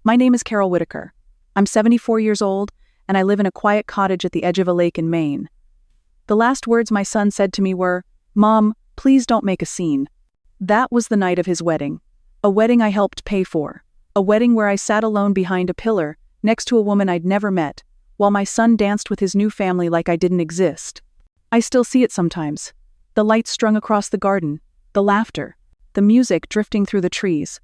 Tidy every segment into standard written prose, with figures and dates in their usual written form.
My name is Carol Whitaker. I'm 74 years old, and I live in a quiet cottage at the edge of a lake in Maine. The last words my son said to me were, "Mom, please don't make a scene." That was the night of his wedding. A wedding I helped pay for. A wedding where I sat alone behind a pillar, next to a woman I'd never met, while my son danced with his new family like I didn't exist. I still see it sometimes. The lights strung across the garden, the laughter, the music drifting through the trees.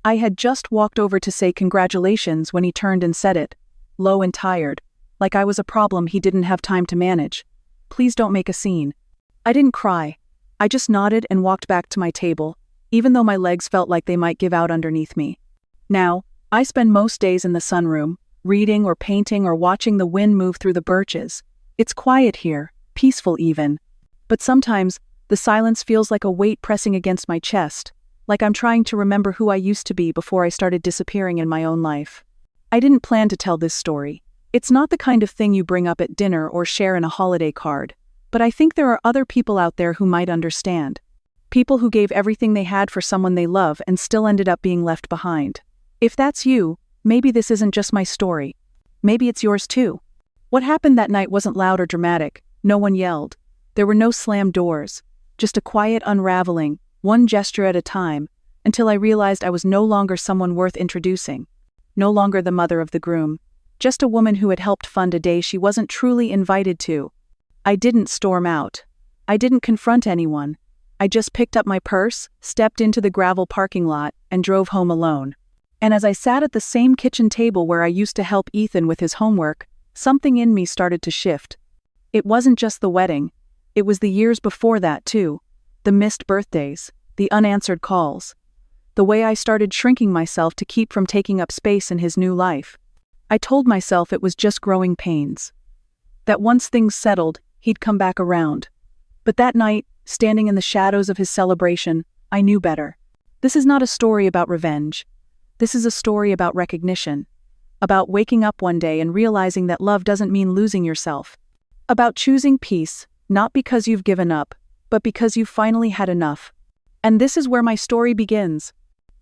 I had just walked over to say congratulations when he turned and said it, low and tired, like I was a problem he didn't have time to manage. "Please don't make a scene." I didn't cry. I just nodded and walked back to my table, even though my legs felt like they might give out underneath me. Now, I spend most days in the sunroom, reading or painting or watching the wind move through the birches. It's quiet here, peaceful even. But sometimes, the silence feels like a weight pressing against my chest, like I'm trying to remember who I used to be before I started disappearing in my own life. I didn't plan to tell this story. It's not the kind of thing you bring up at dinner or share in a holiday card, but I think there are other people out there who might understand. People who gave everything they had for someone they love and still ended up being left behind. If that's you, maybe this isn't just my story. Maybe it's yours too. What happened that night wasn't loud or dramatic. No one yelled. There were no slammed doors. Just a quiet unraveling, one gesture at a time, until I realized I was no longer someone worth introducing. No longer the mother of the groom. Just a woman who had helped fund a day she wasn't truly invited to. I didn't storm out. I didn't confront anyone. I just picked up my purse, stepped into the gravel parking lot, and drove home alone. And as I sat at the same kitchen table where I used to help Ethan with his homework, something in me started to shift. It wasn't just the wedding. It was the years before that too. The missed birthdays, the unanswered calls. The way I started shrinking myself to keep from taking up space in his new life. I told myself it was just growing pains. That once things settled, he'd come back around. But that night, standing in the shadows of his celebration, I knew better. This is not a story about revenge. This is a story about recognition. About waking up one day and realizing that love doesn't mean losing yourself. About choosing peace, not because you've given up, but because you've finally had enough. And this is where my story begins.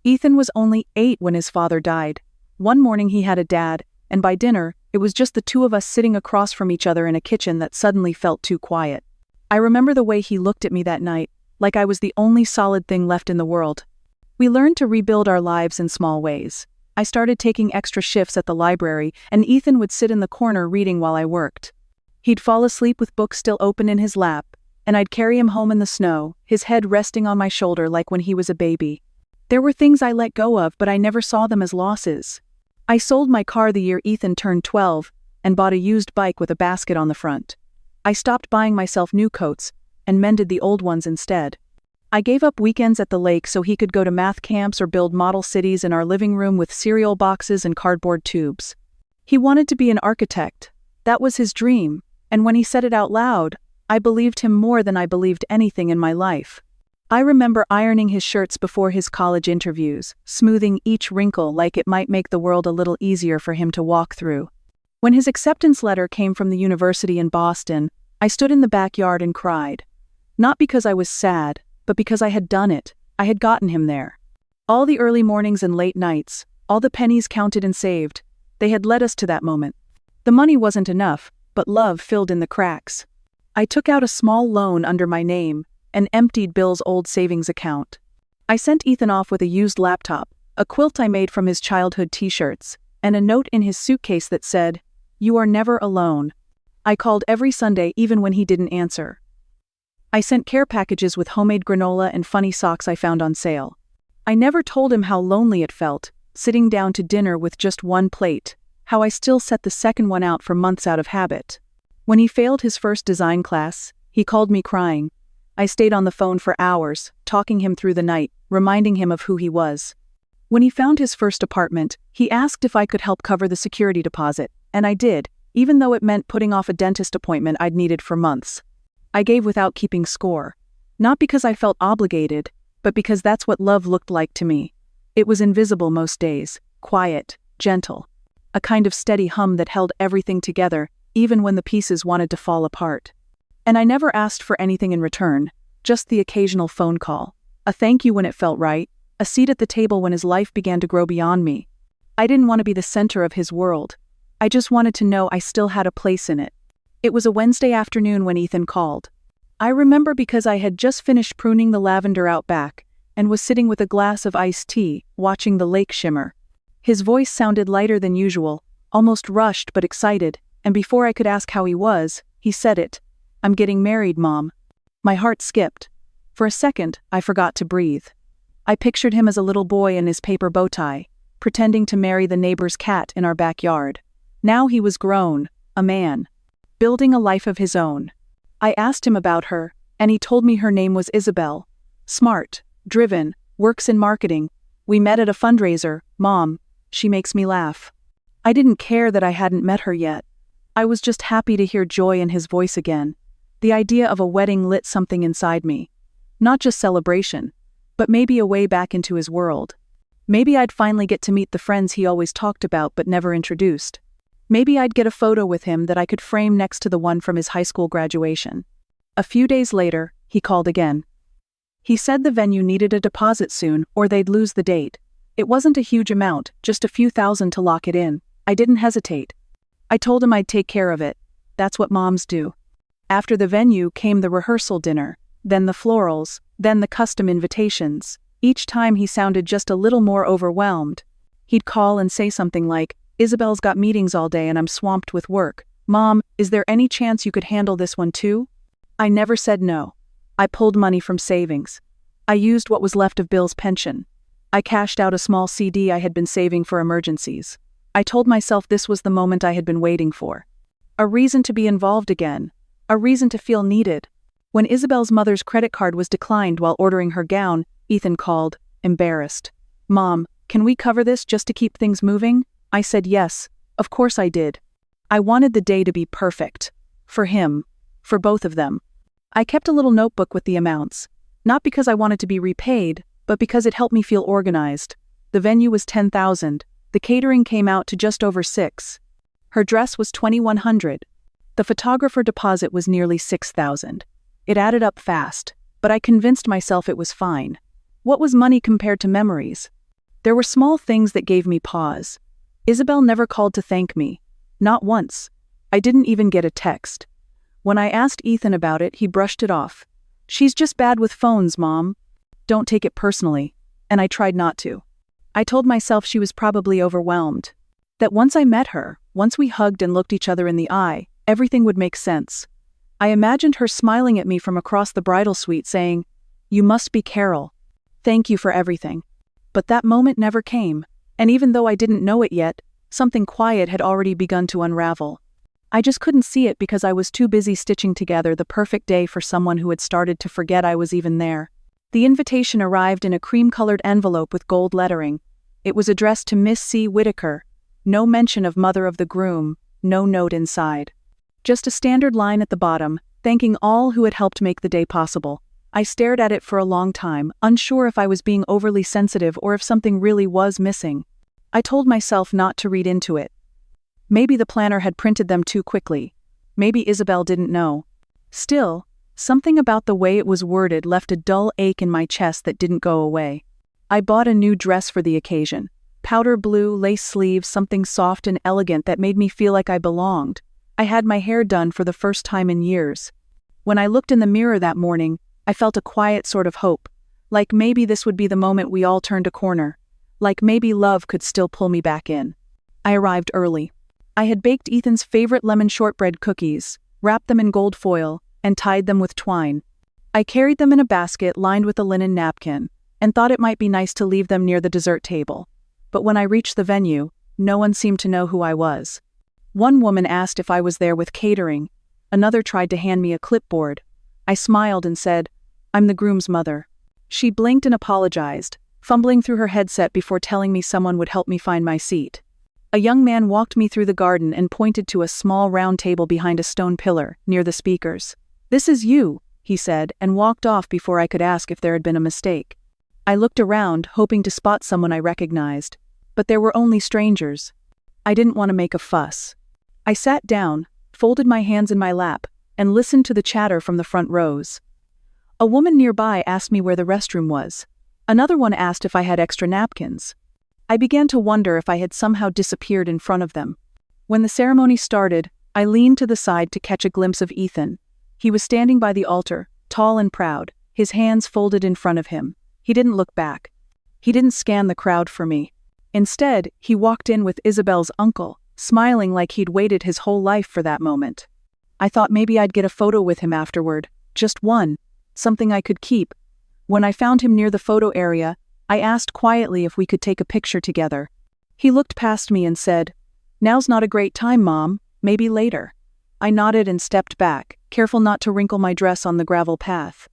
Ethan was only 8 when his father died. One morning he had a dad, and by dinner, it was just the two of us sitting across from each other in a kitchen that suddenly felt too quiet. I remember the way he looked at me that night, like I was the only solid thing left in the world. We learned to rebuild our lives in small ways. I started taking extra shifts at the library, and Ethan would sit in the corner reading while I worked. He'd fall asleep with books still open in his lap, and I'd carry him home in the snow, his head resting on my shoulder like when he was a baby. There were things I let go of, but I never saw them as losses. I sold my car the year Ethan turned 12, and bought a used bike with a basket on the front. I stopped buying myself new coats, and mended the old ones instead. I gave up weekends at the lake so he could go to math camps or build model cities in our living room with cereal boxes and cardboard tubes. He wanted to be an architect. That was his dream, and when he said it out loud, I believed him more than I believed anything in my life. I remember ironing his shirts before his college interviews, smoothing each wrinkle like it might make the world a little easier for him to walk through. When his acceptance letter came from the university in Boston, I stood in the backyard and cried. Not because I was sad, but because I had done it. I had gotten him there. All the early mornings and late nights, all the pennies counted and saved, they had led us to that moment. The money wasn't enough, but love filled in the cracks. I took out a small loan under my name and emptied Bill's old savings account. I sent Ethan off with a used laptop, a quilt I made from his childhood t-shirts, and a note in his suitcase that said, "You are never alone." I called every Sunday even when he didn't answer. I sent care packages with homemade granola and funny socks I found on sale. I never told him how lonely it felt, sitting down to dinner with just one plate, how I still set the second one out for months out of habit. When he failed his first design class, he called me crying. I stayed on the phone for hours, talking him through the night, reminding him of who he was. When he found his first apartment, he asked if I could help cover the security deposit, and I did, even though it meant putting off a dentist appointment I'd needed for months. I gave without keeping score. Not because I felt obligated, but because that's what love looked like to me. It was invisible most days, quiet, gentle. A kind of steady hum that held everything together, even when the pieces wanted to fall apart. And I never asked for anything in return, just the occasional phone call, a thank you when it felt right, a seat at the table when his life began to grow beyond me. I didn't want to be the center of his world. I just wanted to know I still had a place in it. It was a Wednesday afternoon when Ethan called. I remember because I had just finished pruning the lavender out back and was sitting with a glass of iced tea, watching the lake shimmer. His voice sounded lighter than usual, almost rushed but excited, and before I could ask how he was, he said it. "I'm getting married, Mom." My heart skipped. For a second, I forgot to breathe. I pictured him as a little boy in his paper bow tie, pretending to marry the neighbor's cat in our backyard. Now he was grown, a man, building a life of his own. I asked him about her, and he told me her name was Isabel. Smart, driven, works in marketing. We met at a fundraiser, Mom. She makes me laugh. I didn't care that I hadn't met her yet. I was just happy to hear joy in his voice again. The idea of a wedding lit something inside me. Not just celebration, but maybe a way back into his world. Maybe I'd finally get to meet the friends he always talked about but never introduced. Maybe I'd get a photo with him that I could frame next to the one from his high school graduation. A few days later, he called again. He said the venue needed a deposit soon or they'd lose the date. It wasn't a huge amount, just a few thousand to lock it in. I didn't hesitate. I told him I'd take care of it. That's what moms do. After the venue came the rehearsal dinner, then the florals, then the custom invitations. Each time he sounded just a little more overwhelmed. He'd call and say something like, "Isabel's got meetings all day and I'm swamped with work. Mom, is there any chance you could handle this one too?" I never said no. I pulled money from savings. I used what was left of Bill's pension. I cashed out a small CD I had been saving for emergencies. I told myself this was the moment I had been waiting for. A reason to be involved again. A reason to feel needed. When Isabel's mother's credit card was declined while ordering her gown, Ethan called, embarrassed. "Mom, can we cover this just to keep things moving?" I said yes, of course I did. I wanted the day to be perfect. For him. For both of them. I kept a little notebook with the amounts. Not because I wanted to be repaid, but because it helped me feel organized. The venue was $10,000. The catering came out to just over $6,000. Her dress was $2,100. The photographer deposit was nearly $6,000. It added up fast, but I convinced myself it was fine. What was money compared to memories? There were small things that gave me pause. Isabel never called to thank me. Not once. I didn't even get a text. When I asked Ethan about it, he brushed it off. "She's just bad with phones, Mom. Don't take it personally." And I tried not to. I told myself she was probably overwhelmed. That once I met her, once we hugged and looked each other in the eye, everything would make sense. I imagined her smiling at me from across the bridal suite saying, "You must be Carol. Thank you for everything." But that moment never came, and even though I didn't know it yet, something quiet had already begun to unravel. I just couldn't see it because I was too busy stitching together the perfect day for someone who had started to forget I was even there. The invitation arrived in a cream-colored envelope with gold lettering. It was addressed to Miss C. Whitaker. No mention of mother of the groom, no note inside. Just a standard line at the bottom, thanking all who had helped make the day possible. I stared at it for a long time, unsure if I was being overly sensitive or if something really was missing. I told myself not to read into it. Maybe the planner had printed them too quickly. Maybe Isabel didn't know. Still, something about the way it was worded left a dull ache in my chest that didn't go away. I bought a new dress for the occasion. Powder blue, lace sleeves, something soft and elegant that made me feel like I belonged. I had my hair done for the first time in years. When I looked in the mirror that morning, I felt a quiet sort of hope. Like maybe this would be the moment we all turned a corner. Like maybe love could still pull me back in. I arrived early. I had baked Ethan's favorite lemon shortbread cookies, wrapped them in gold foil, and tied them with twine. I carried them in a basket lined with a linen napkin, and thought it might be nice to leave them near the dessert table. But when I reached the venue, no one seemed to know who I was. One woman asked if I was there with catering. Another tried to hand me a clipboard. I smiled and said, "I'm the groom's mother." She blinked and apologized, fumbling through her headset before telling me someone would help me find my seat. A young man walked me through the garden and pointed to a small round table behind a stone pillar, near the speakers. "This is you," he said, and walked off before I could ask if there had been a mistake. I looked around, hoping to spot someone I recognized, but there were only strangers. I didn't want to make a fuss. I sat down, folded my hands in my lap, and listened to the chatter from the front rows. A woman nearby asked me where the restroom was. Another one asked if I had extra napkins. I began to wonder if I had somehow disappeared in front of them. When the ceremony started, I leaned to the side to catch a glimpse of Ethan. He was standing by the altar, tall and proud, his hands folded in front of him. He didn't look back. He didn't scan the crowd for me. Instead, he walked in with Isabel's uncle, smiling like he'd waited his whole life for that moment. I thought maybe I'd get a photo with him afterward, just one, something I could keep. When I found him near the photo area, I asked quietly if we could take a picture together. He looked past me and said, "Now's not a great time, Mom, maybe later." I nodded and stepped back, careful not to wrinkle my dress on the gravel path.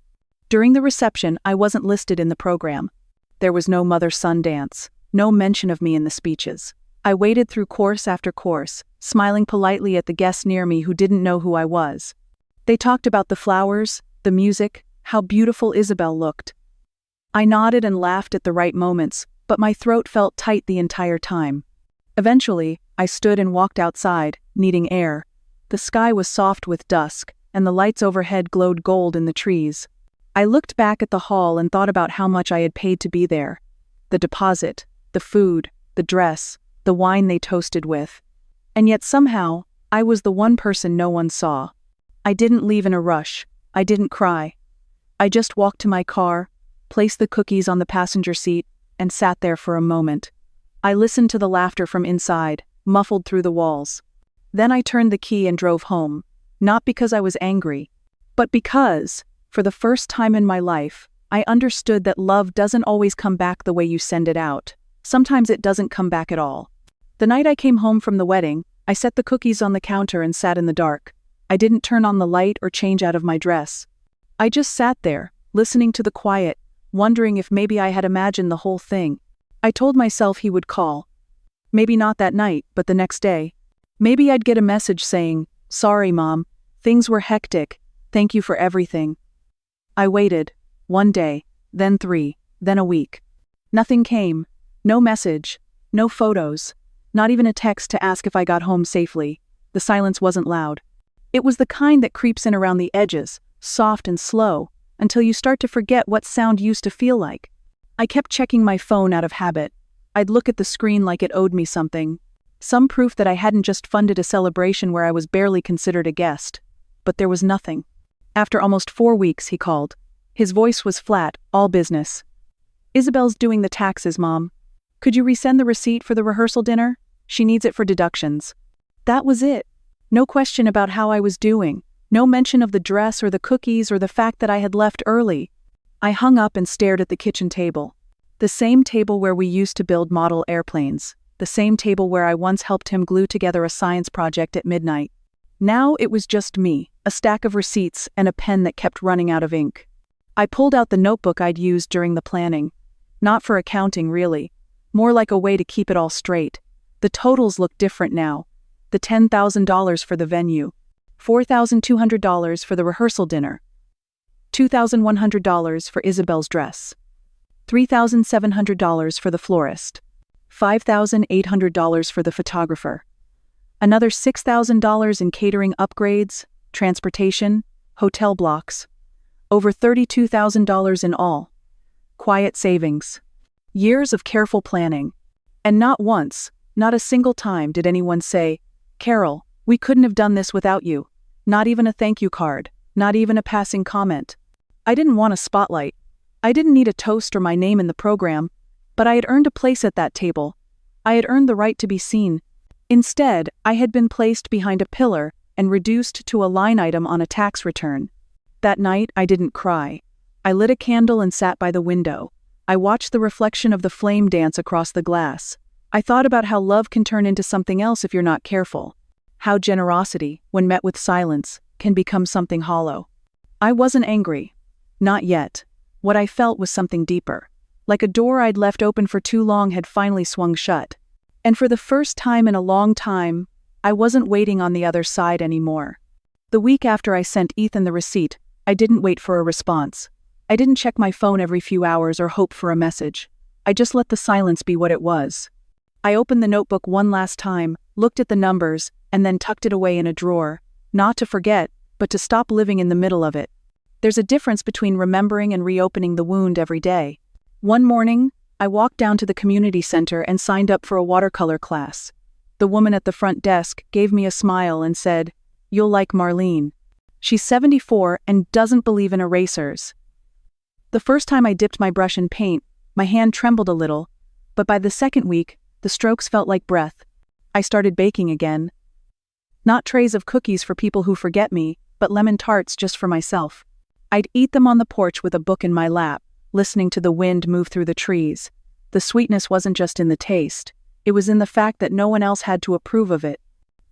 During the reception, I wasn't listed in the program. There was no mother-son dance, no mention of me in the speeches. I waded through course after course, smiling politely at the guests near me who didn't know who I was. They talked about the flowers, the music, how beautiful Isabel looked. I nodded and laughed at the right moments, but my throat felt tight the entire time. Eventually, I stood and walked outside, needing air. The sky was soft with dusk, and the lights overhead glowed gold in the trees. I looked back at the hall and thought about how much I had paid to be there. The deposit, the food, the dress, the wine they toasted with. And yet somehow, I was the one person no one saw. I didn't leave in a rush. I didn't cry. I just walked to my car, placed the cookies on the passenger seat, and sat there for a moment. I listened to the laughter from inside, muffled through the walls. Then I turned the key and drove home, not because I was angry, but because, for the first time in my life, I understood that love doesn't always come back the way you send it out. Sometimes it doesn't come back at all. The night I came home from the wedding, I set the cookies on the counter and sat in the dark. I didn't turn on the light or change out of my dress. I just sat there, listening to the quiet, wondering if maybe I had imagined the whole thing. I told myself he would call. Maybe not that night, but the next day. Maybe I'd get a message saying, "Sorry, Mom. Things were hectic. Thank you for everything." I waited. 1 day, then 3, then a week. Nothing came. No message. No photos. Not even a text to ask if I got home safely. The silence wasn't loud. It was the kind that creeps in around the edges, soft and slow, until you start to forget what sound used to feel like. I kept checking my phone out of habit. I'd look at the screen like it owed me something. Some proof that I hadn't just funded a celebration where I was barely considered a guest. But there was nothing. After almost 4 weeks, he called. His voice was flat, all business. "Isabel's doing the taxes, Mom. Could you resend the receipt for the rehearsal dinner? She needs it for deductions." That was it. No question about how I was doing. No mention of the dress or the cookies or the fact that I had left early. I hung up and stared at the kitchen table. The same table where we used to build model airplanes. The same table where I once helped him glue together a science project at midnight. Now it was just me, a stack of receipts, and a pen that kept running out of ink. I pulled out the notebook I'd used during the planning. Not for accounting, really. More like a way to keep it all straight. The totals looked different now. The $10,000 for the venue. $4,200 for the rehearsal dinner. $2,100 for Isabel's dress. $3,700 for the florist. $5,800 for the photographer. Another $6,000 in catering upgrades, transportation, hotel blocks. Over $32,000 in all. Quiet savings. Years of careful planning. And not once, not a single time did anyone say, "Carol, we couldn't have done this without you." Not even a thank you card, not even a passing comment. I didn't want a spotlight. I didn't need a toast or my name in the program, but I had earned a place at that table. I had earned the right to be seen. Instead, I had been placed behind a pillar and reduced to a line item on a tax return. That night, I didn't cry. I lit a candle and sat by the window. I watched the reflection of the flame dance across the glass. I thought about how love can turn into something else if you're not careful. How generosity, when met with silence, can become something hollow. I wasn't angry. Not yet. What I felt was something deeper. Like a door I'd left open for too long had finally swung shut. And for the first time in a long time, I wasn't waiting on the other side anymore. The week after I sent Ethan the receipt, I didn't wait for a response. I didn't check my phone every few hours or hope for a message. I just let the silence be what it was. I opened the notebook one last time, looked at the numbers, and then tucked it away in a drawer, not to forget, but to stop living in the middle of it. There's a difference between remembering and reopening the wound every day. One morning, I walked down to the community center and signed up for a watercolor class. The woman at the front desk gave me a smile and said, "You'll like Marlene. She's 74 and doesn't believe in erasers." The first time I dipped my brush in paint, my hand trembled a little, but by the second week, the strokes felt like breath. I started baking again. Not trays of cookies for people who forget me, but lemon tarts just for myself. I'd eat them on the porch with a book in my lap, listening to the wind move through the trees. The sweetness wasn't just in the taste, it was in the fact that no one else had to approve of it.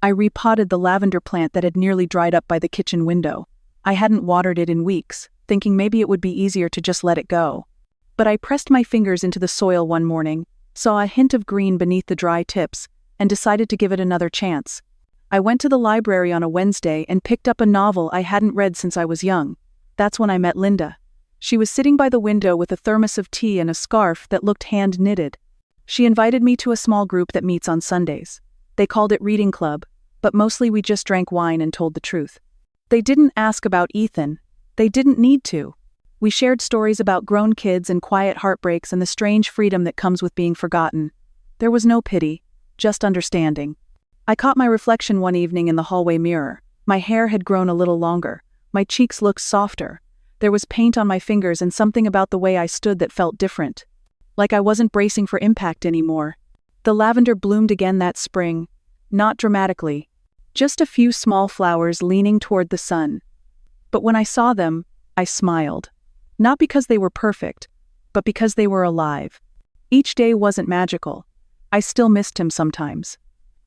I repotted the lavender plant that had nearly dried up by the kitchen window. I hadn't watered it in weeks, thinking maybe it would be easier to just let it go. But I pressed my fingers into the soil one morning, saw a hint of green beneath the dry tips, and decided to give it another chance. I went to the library on a Wednesday and picked up a novel I hadn't read since I was young. That's when I met Linda. She was sitting by the window with a thermos of tea and a scarf that looked hand-knitted. She invited me to a small group that meets on Sundays. They called it Reading Club, but mostly we just drank wine and told the truth. They didn't ask about Ethan. They didn't need to. We shared stories about grown kids and quiet heartbreaks and the strange freedom that comes with being forgotten. There was no pity, just understanding. I caught my reflection one evening in the hallway mirror. My hair had grown a little longer. My cheeks looked softer. There was paint on my fingers and something about the way I stood that felt different. Like I wasn't bracing for impact anymore. The lavender bloomed again that spring. Not dramatically. Just a few small flowers leaning toward the sun. But when I saw them, I smiled. Not because they were perfect, but because they were alive. Each day wasn't magical. I still missed him sometimes.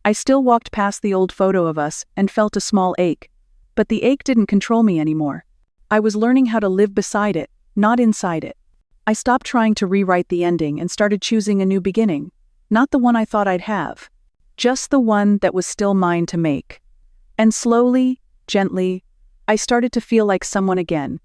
I still walked past the old photo of us and felt a small ache. But the ache didn't control me anymore. I was learning how to live beside it, not inside it. I stopped trying to rewrite the ending and started choosing a new beginning. Not the one I thought I'd have. Just the one that was still mine to make. And slowly, gently, I started to feel like someone again.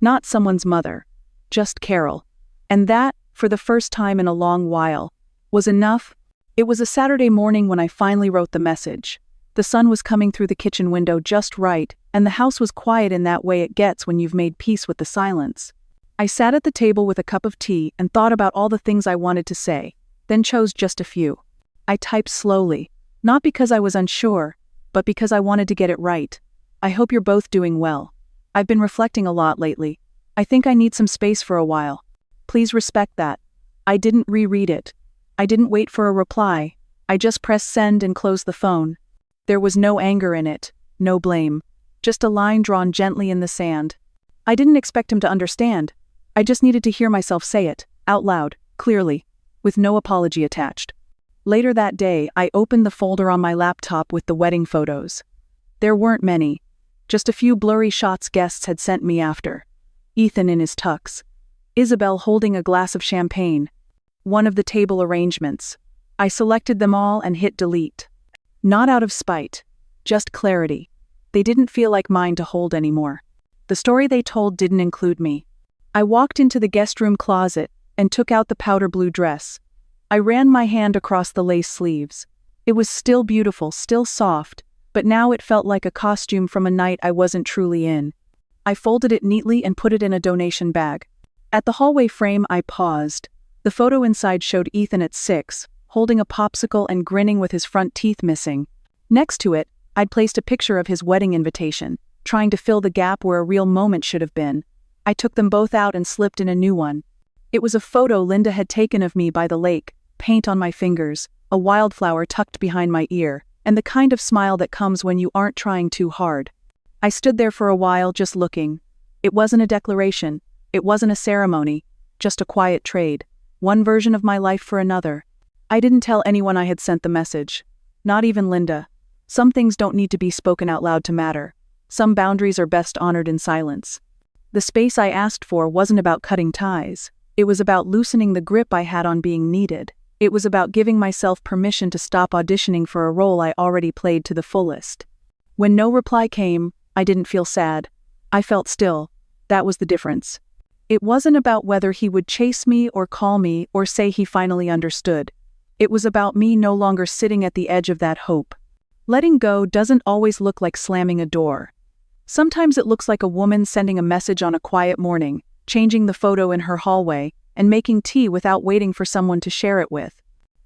Not someone's mother. Just Carol. And that, for the first time in a long while, was enough. It was a Saturday morning when I finally wrote the message. The sun was coming through the kitchen window just right, and the house was quiet in that way it gets when you've made peace with the silence. I sat at the table with a cup of tea and thought about all the things I wanted to say, then chose just a few. I typed slowly, not because I was unsure, but because I wanted to get it right. I hope you're both doing well. I've been reflecting a lot lately. I think I need some space for a while. Please respect that. I didn't reread it. I didn't wait for a reply. I just pressed send and closed the phone. There was no anger in it, no blame. Just a line drawn gently in the sand. I didn't expect him to understand. I just needed to hear myself say it, out loud, clearly, with no apology attached. Later that day, I opened the folder on my laptop with the wedding photos. There weren't many. Just a few blurry shots guests had sent me after. Ethan in his tux. Isabel holding a glass of champagne. One of the table arrangements. I selected them all and hit delete. Not out of spite. Just clarity. They didn't feel like mine to hold anymore. The story they told didn't include me. I walked into the guest room closet and took out the powder blue dress. I ran my hand across the lace sleeves. It was still beautiful, still soft, but now it felt like a costume from a night I wasn't truly in. I folded it neatly and put it in a donation bag. At the hallway frame, I paused. The photo inside showed Ethan at 6, holding a popsicle and grinning with his front teeth missing. Next to it, I'd placed a picture of his wedding invitation, trying to fill the gap where a real moment should have been. I took them both out and slipped in a new one. It was a photo Linda had taken of me by the lake, paint on my fingers, a wildflower tucked behind my ear, and the kind of smile that comes when you aren't trying too hard. I stood there for a while just looking. It wasn't a declaration. It wasn't a ceremony. Just a quiet trade. One version of my life for another. I didn't tell anyone I had sent the message. Not even Linda. Some things don't need to be spoken out loud to matter. Some boundaries are best honored in silence. The space I asked for wasn't about cutting ties. It was about loosening the grip I had on being needed. It was about giving myself permission to stop auditioning for a role I already played to the fullest. When no reply came, I didn't feel sad. I felt still. That was the difference. It wasn't about whether he would chase me or call me or say he finally understood. It was about me no longer sitting at the edge of that hope. Letting go doesn't always look like slamming a door. Sometimes it looks like a woman sending a message on a quiet morning, changing the photo in her hallway, and making tea without waiting for someone to share it with.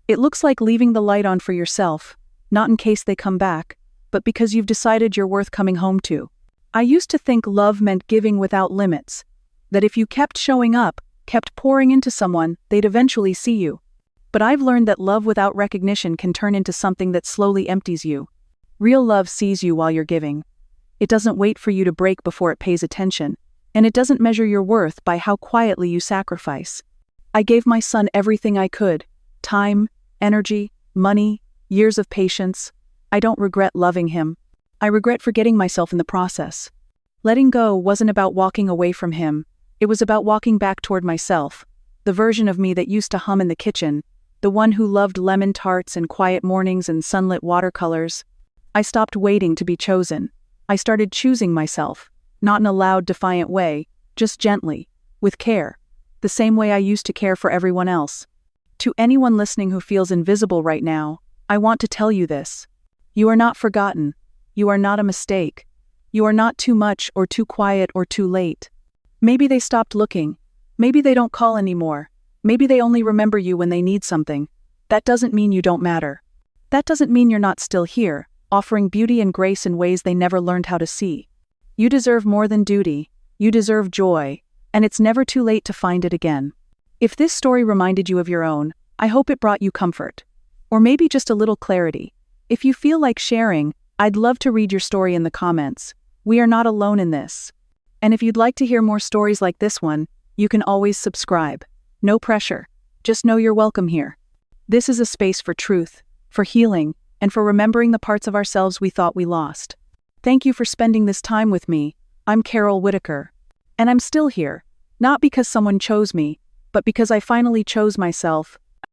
It looks like leaving the light on for yourself, not in case they come back, but because you've decided you're worth coming home to. I used to think love meant giving without limits, that if you kept showing up, kept pouring into someone, they'd eventually see you. But I've learned that love without recognition can turn into something that slowly empties you. Real love sees you while you're giving. It doesn't wait for you to break before it pays attention, and it doesn't measure your worth by how quietly you sacrifice. I gave my son everything I could: time, energy, money, years of patience. I don't regret loving him. I regret forgetting myself in the process. Letting go wasn't about walking away from him. It was about walking back toward myself, the version of me that used to hum in the kitchen, the one who loved lemon tarts and quiet mornings and sunlit watercolors. I stopped waiting to be chosen. I started choosing myself, not in a loud, defiant way, just gently, with care, the same way I used to care for everyone else. To anyone listening who feels invisible right now, I want to tell you this. You are not forgotten. You are not a mistake. You are not too much or too quiet or too late. Maybe they stopped looking. Maybe they don't call anymore. Maybe they only remember you when they need something. That doesn't mean you don't matter. That doesn't mean you're not still here, offering beauty and grace in ways they never learned how to see. You deserve more than duty. You deserve joy, and it's never too late to find it again. If this story reminded you of your own, I hope it brought you comfort. Or maybe just a little clarity. If you feel like sharing, I'd love to read your story in the comments. We are not alone in this. And if you'd like to hear more stories like this one, you can always subscribe. No pressure. Just know you're welcome here. This is a space for truth, for healing, and for remembering the parts of ourselves we thought we lost. Thank you for spending this time with me. I'm Carol Whitaker. And I'm still here, not because someone chose me, but because I finally chose myself,